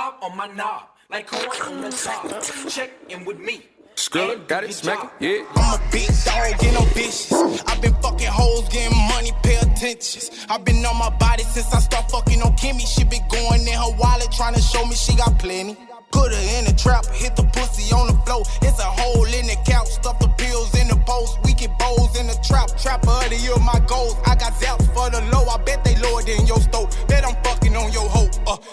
slob on my knob, like corn on the top. Check in with me. Skrilla, got it, smack it, yeah. I'm a big dog, get ambitious. I've been fucking hoes, getting money, pay attention. I've been on my body since I start fucking on Kimmy. She been going in her wallet, trying to show me she got plenty. Put her in the trap, hit the pussy on the floor. It's a hole in the couch, stuff the pills in the post. We get bowls in the trap, trapper of the year, my goals. I got zaps for the low, I bet they lower than your stove. Bet I'm fucking on your hoe,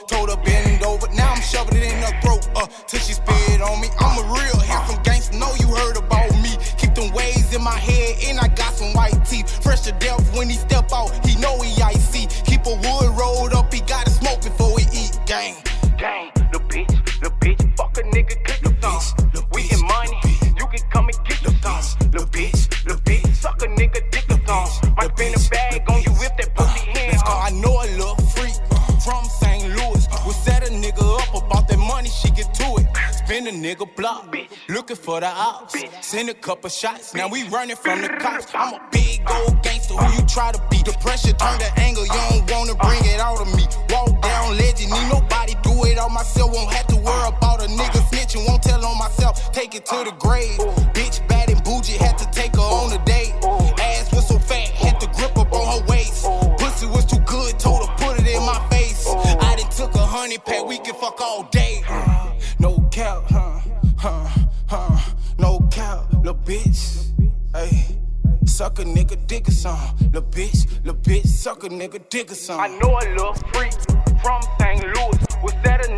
told her bend over. Now I'm shoving it in her throat, till she spit on me. I'm a real handsome gangster, know you heard about me. Keep them waves in my head, and I got some white teeth. Fresh to death when he step out, he know he icy. Keep a wood rolled up, he gotta smoke before he eat. Gang, gang, the bitch, fuck a nigga, get the some. We get money, you can come and get the some. The bitch, suck a nigga, dick the some. Might spin a bag on you if that pussy hand. I know a little freak from St. Louis. We set a nigga up about that money, she get to it. Spin a nigga block, looking for the ops. Send a couple shots, now we running from the cops. I'm a big old gangster who you try to be. The pressure turn to anger, you don't wanna bring it out of me. Walk down legend, need nobody do it all myself. Won't have to worry about a nigga snitching, won't tell on myself. Take it to the grave. Bitch bad and bougie, had to take her on a date. Ass was so fat, had to grip up on her waist. Pussy was too good, told her put it in my face. I done took a honey pack, we can fuck all day. No cap, no cap, lil' bitch. Ay, suck a nigga dick or something. Lil' bitch, suck a nigga dick or something. I know a little freak from St. Louis. Was that a